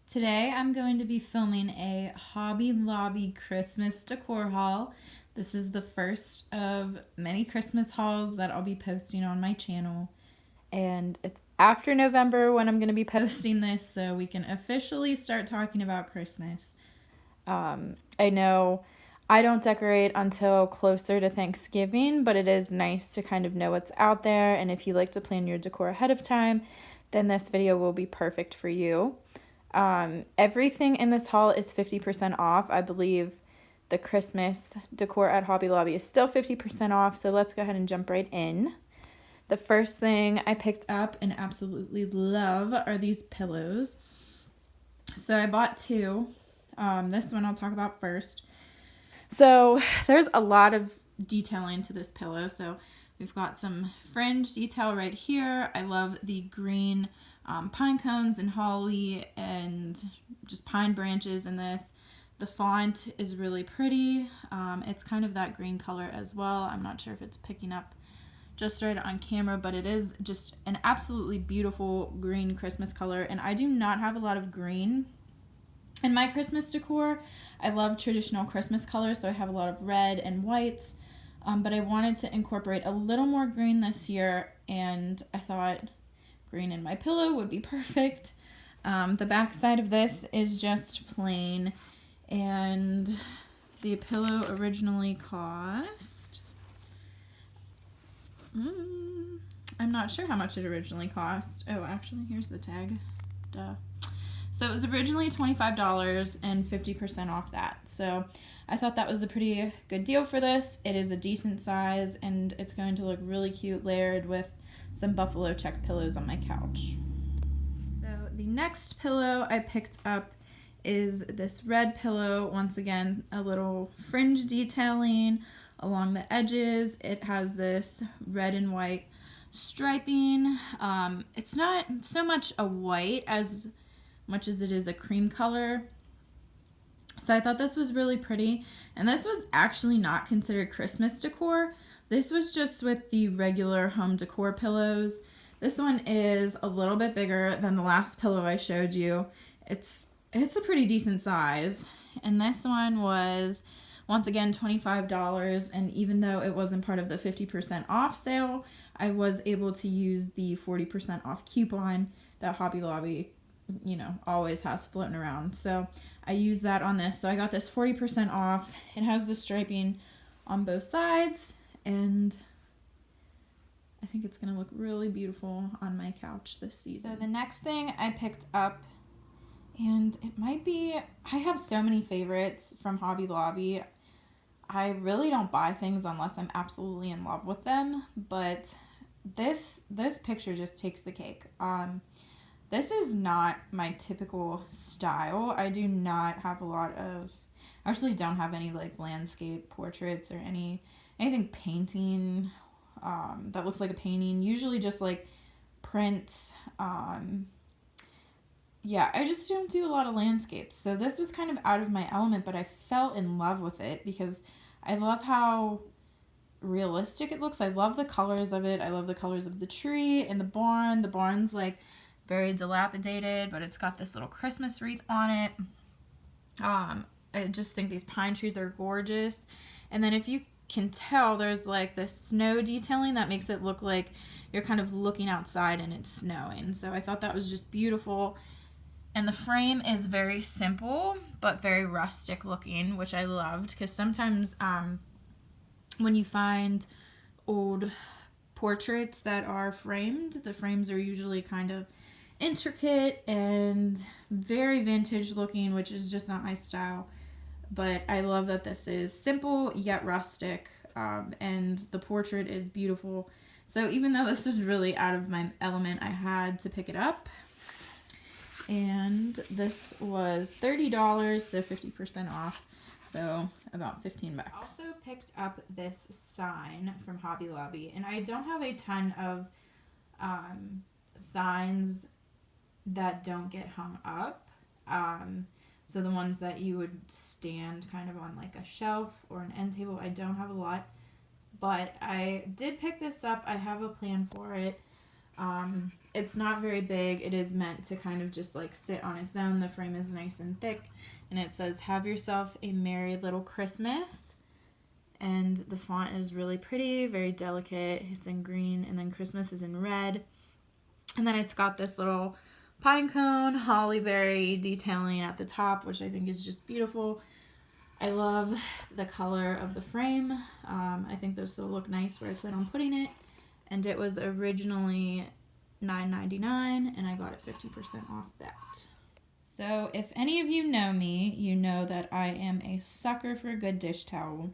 Today I'm going to be filming a Hobby Lobby Christmas decor haul. This is the first of many Christmas hauls that I'll be posting on my channel. And it's after November when I'm going to be posting this, so we can officially start talking about Christmas. I know I don't decorate until closer to Thanksgiving, but it is nice to kind of know what's out there. And if you like to plan your decor ahead of time, then this video will be perfect for you. Everything in this haul is 50% off. I believe the Christmas decor at Hobby Lobby is still 50% off, so let's go ahead and jump right in. The first thing I picked up and absolutely love are these pillows. So I bought two. This one I'll talk about first. So there's a lot of detailing to this pillow. So we've got some fringe detail right here. I love the green pine cones and holly and just pine branches in this. The font is really pretty. It's kind of that green color as well. I'm not sure if it's picking up just right on camera, but it is just an absolutely beautiful green Christmas color. And I do not have a lot of green in my Christmas decor. I love traditional Christmas colors, so I have a lot of red and whites. But I wanted to incorporate a little more green this year, and I thought green in my pillow would be perfect. The back side of this is just plain, and the pillow originally cost, I'm not sure how much it originally cost. Oh, actually, here's the tag. Duh. So it was originally $25 and 50% off that. So I thought that was a pretty good deal for this. It is a decent size, and it's going to look really cute layered with some buffalo check pillows on my couch. So the next pillow I picked up is this red pillow. Once again, a little fringe detailing along the edges. It has this red and white striping. It's not so much a white as much as it is a cream color. So I thought this was really pretty. And this was actually not considered Christmas decor. This was just with the regular home decor pillows. This one is a little bit bigger than the last pillow I showed you. It's a pretty decent size. And this one was, once again, $25. And even though it wasn't part of the 50% off sale, I was able to use the 40% off coupon that Hobby Lobby, always has floating around. So I used that on this. So I got this 40% off. It has the striping on both sides, and I think it's going to look really beautiful on my couch this season. So the next thing I picked up, and it might be, I have so many favorites from Hobby Lobby. I really don't buy things unless I'm absolutely in love with them, but this picture just takes the cake. This is not my typical style. I do not have I actually don't have any like landscape portraits or anything painting that looks like a painting. Usually just like prints. Yeah, I just don't do a lot of landscapes. So this was kind of out of my element, but I fell in love with it because I love how realistic it looks. I love the colors of it. I love the colors of the tree and the barn. The barn's like very dilapidated, but it's got this little Christmas wreath on it. I just think these pine trees are gorgeous. And then if you can tell, there's like this snow detailing that makes it look like you're kind of looking outside and it's snowing. So I thought that was just beautiful. And the frame is very simple, but very rustic looking, which I loved, because sometimes when you find old portraits that are framed, the frames are usually kind of intricate and very vintage looking, which is just not my style. But I love that this is simple yet rustic, and the portrait is beautiful. So even though this was really out of my element, I had to pick it up. And this was $30, so 50% off, so about $15. I also picked up this sign from Hobby Lobby, and I don't have a ton of signs that don't get hung up. So the ones that you would stand kind of on like a shelf or an end table, I don't have a lot. But I did pick this up. I have a plan for it. It's not very big. It is meant to kind of just like sit on its own. The frame is nice and thick, and it says, "Have yourself a merry little Christmas." And the font is really pretty, very delicate. It's in green, and then Christmas is in red. And then it's got this little pine cone, holly berry detailing at the top, which I think is just beautiful. I love the color of the frame. I think this will look nice where I plan on putting it. And it was originally $9.99, and I got it 50% off that. So if any of you know me, you know that I am a sucker for a good dish towel.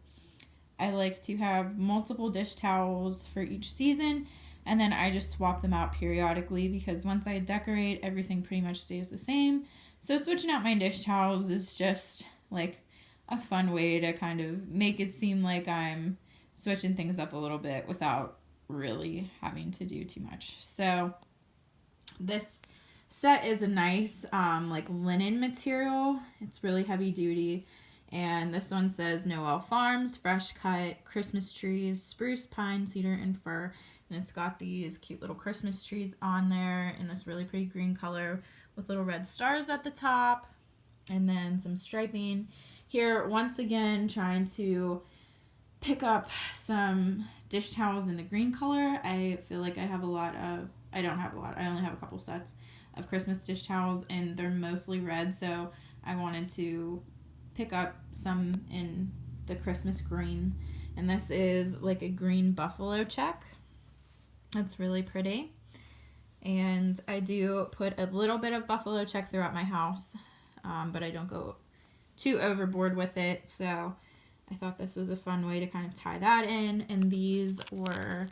I like to have multiple dish towels for each season, and then I just swap them out periodically because once I decorate, everything pretty much stays the same. So switching out my dish towels is just like a fun way to kind of make it seem like I'm switching things up a little bit without really having to do too much. So this set is a nice like linen material. It's really heavy duty. And this one says Noel Farms, fresh cut, Christmas trees, spruce, pine, cedar, and fir. And it's got these cute little Christmas trees on there in this really pretty green color with little red stars at the top. And then some striping. Here, once again, trying to pick up some dish towels in the green color. I feel like I have a lot of, I don't have a lot, I only have a couple sets of Christmas dish towels, and they're mostly red, so I wanted to pick up some in the Christmas green. And this is like a green buffalo check. That's really pretty. And I do put a little bit of buffalo check throughout my house, but I don't go too overboard with it. So I thought this was a fun way to kind of tie that in. And these were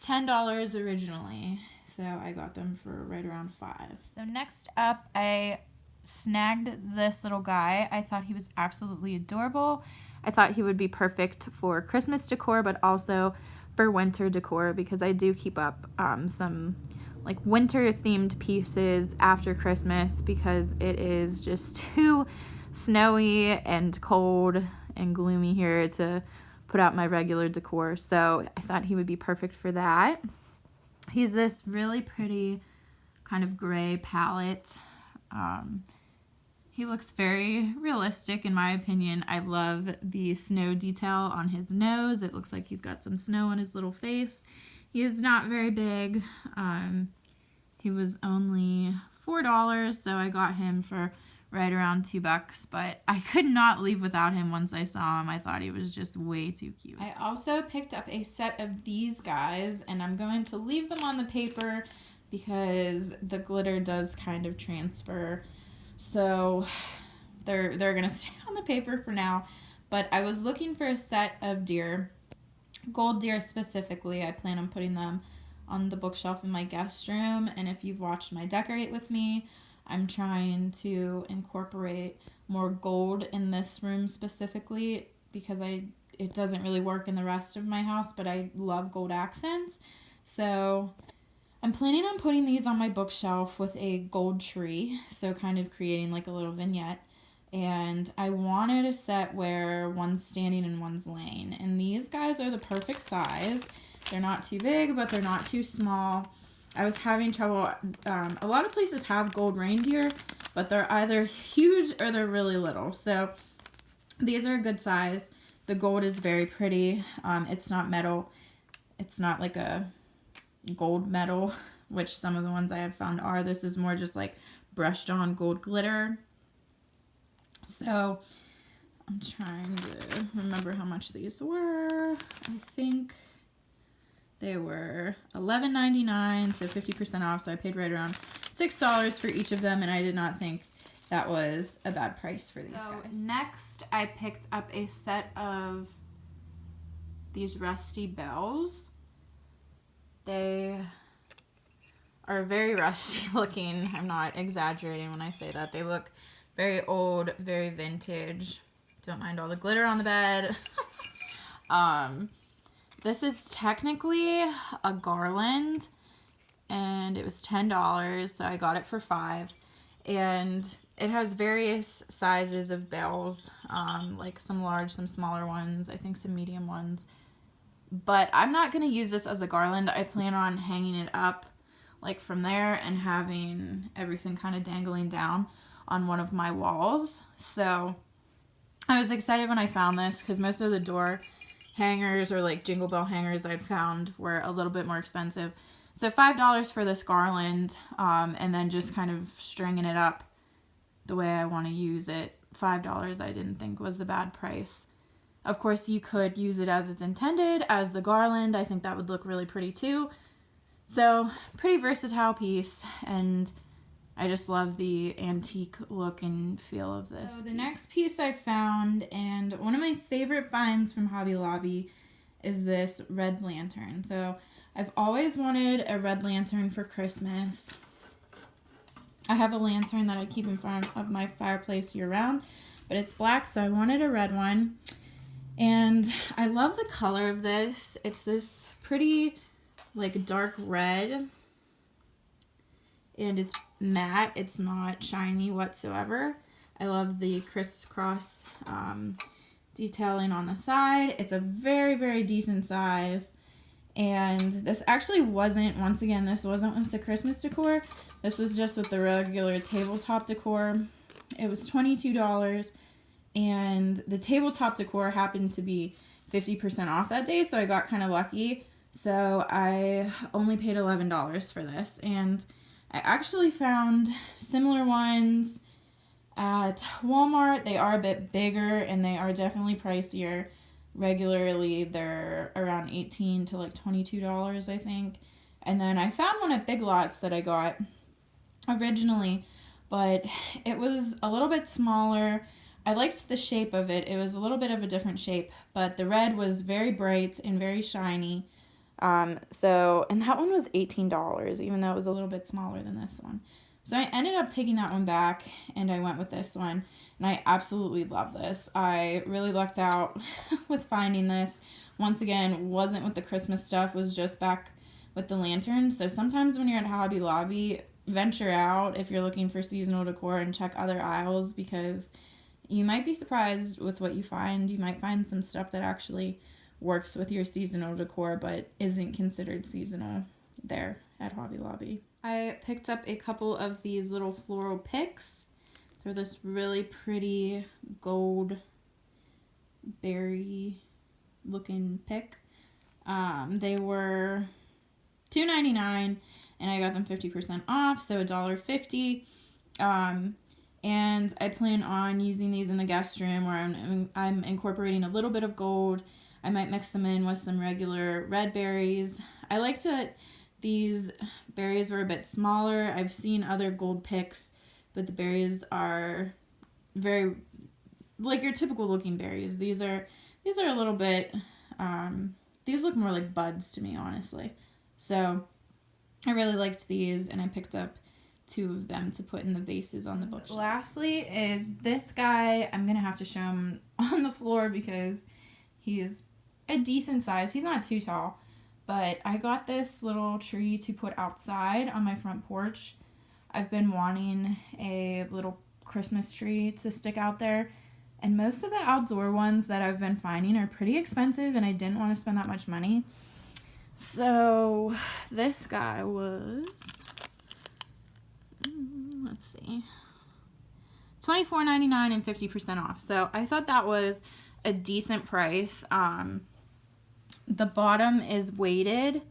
$10 originally, so I got them for right around $5. So next up, I snagged this little guy. I thought he was absolutely adorable. I thought he would be perfect for Christmas decor, but also for winter decor, because I do keep up some like winter themed pieces after Christmas because it is just too snowy and cold and gloomy here to put out my regular decor. So I thought he would be perfect for that. He's this really pretty kind of gray palette. He looks very realistic in my opinion. I love the snow detail on his nose. It looks like he's got some snow on his little face. He is not very big. He was only $4, so I got him for right around $2, but I could not leave without him once I saw him. I thought he was just way too cute. I also picked up a set of these guys, and I'm going to leave them on the paper because the glitter does kind of transfer. So they're going to stay on the paper for now. But I was looking for a set of deer, gold deer specifically. I plan on putting them on the bookshelf in my guest room. And if you've watched my Decorate with me, I'm trying to incorporate more gold in this room specifically because it doesn't really work in the rest of my house, but I love gold accents. So I'm planning on putting these on my bookshelf with a gold tree, so kind of creating like a little vignette. And I wanted a set where one's standing and one's laying. And these guys are the perfect size. They're not too big, but they're not too small. I was having trouble. A lot of places have gold reindeer, but they're either huge or they're really little. So these are a good size. The gold is very pretty. It's not metal. It's not like a gold metal, which some of the ones I had found are. This is more just like brushed on gold glitter. So I'm trying to remember how much these were. I think they were $11.99, so 50% off. So I paid right around $6 for each of them, and I did not think that was a bad price for these guys. Next, I picked up a set of these rusty bells. They are very rusty looking. I'm not exaggerating when I say that. They look very old, very vintage. Don't mind all the glitter on the bed. This is technically a garland, and it was $10, so I got it for $5. And it has various sizes of bells, like some large, some smaller ones, I think some medium ones. But I'm not going to use this as a garland. I plan on hanging it up like from there and having everything kind of dangling down on one of my walls. So I was excited when I found this because most of the door hangers or like jingle bell hangers I'd found were a little bit more expensive. So $5 for this garland, and then just kind of stringing it up the way I want to use it. $5 I didn't think was a bad price. Of course, you could use it as it's intended, as the garland. I think that would look really pretty too. So, pretty versatile piece, and I just love the antique look and feel of this. So the next piece I found, and one of my favorite finds from Hobby Lobby, is this red lantern. So I've always wanted a red lantern for Christmas. I have a lantern that I keep in front of my fireplace year round, but it's black, so I wanted a red one. And I love the color of this. It's this pretty, like, dark red, and it's matte. It's not shiny whatsoever. I love the crisscross detailing on the side. It's a very, very decent size. And this actually wasn't, once again, this wasn't with the Christmas decor. This was just with the regular tabletop decor. It was $22, and the tabletop decor happened to be 50% off that day, so I got kind of lucky. So I only paid $11 for this, and I actually found similar ones at Walmart. They are a bit bigger, and they are definitely pricier. Regularly, they're around $18 to like $22, I think. And then I found one at Big Lots that I got originally, but it was a little bit smaller. I liked the shape of it. It was a little bit of a different shape, but the red was very bright and very shiny. And that one was $18, even though it was a little bit smaller than this one. So I ended up taking that one back, and I went with this one, and I absolutely love this. I really lucked out with finding this. Once again, wasn't with the Christmas stuff, was just back with the lanterns. So sometimes when you're at Hobby Lobby, venture out if you're looking for seasonal decor and check other aisles, because you might be surprised with what you find. You might find some stuff that actually works with your seasonal decor but isn't considered seasonal there at Hobby Lobby. I picked up a couple of these little Floral Picks. They're this really pretty gold berry looking pick. They were $2.99, and I got them 50% off, so $1.50. And I plan on using these in the guest room, where I'm incorporating a little bit of gold. I might mix them in with some regular red berries. I liked that these berries were a bit smaller. I've seen other gold picks, but the berries are very like your typical looking berries. These are a little bit, these look more like buds to me, honestly. So I really liked these, and I picked up 2 of them to put in the vases on the bookshelf. Lastly is this guy. I'm going to have to show him on the floor because he's a decent size. He's not too tall. But I got this little tree to put outside on my front porch. I've been wanting a little Christmas tree to stick out there. And most of the outdoor ones that I've been finding are pretty expensive, and I didn't want to spend that much money. So this guy was, let's see, $24.99 and 50% off. So I thought that was a decent price. The bottom is weighted.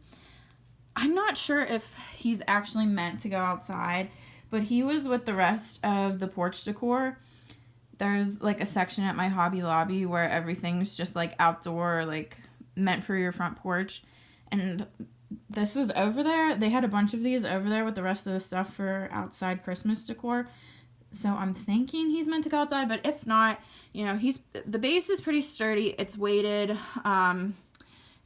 I'm not sure if he's actually meant to go outside, but he was with the rest of the porch decor. There's like a section at my Hobby Lobby where everything's just like outdoor, like meant for your front porch. And this was over there. They had a bunch of these over there with the rest of the stuff for outside Christmas decor. So I'm thinking he's meant to go outside, but if not, you know, the base is pretty sturdy. It's weighted.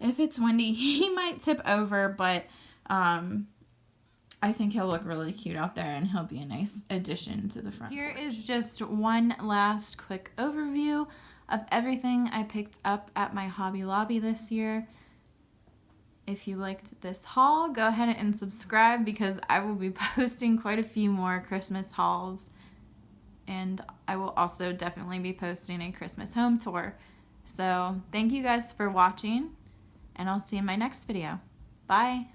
If it's windy, he might tip over, but I think he'll look really cute out there, and he'll be a nice addition to the front porch. Here is just one last quick overview of everything I picked up at my Hobby Lobby this year. If you liked this haul, go ahead and subscribe, because I will be posting quite a few more Christmas hauls, and I will also definitely be posting a Christmas home tour. So thank you guys for watching, and I'll see you in my next video. Bye!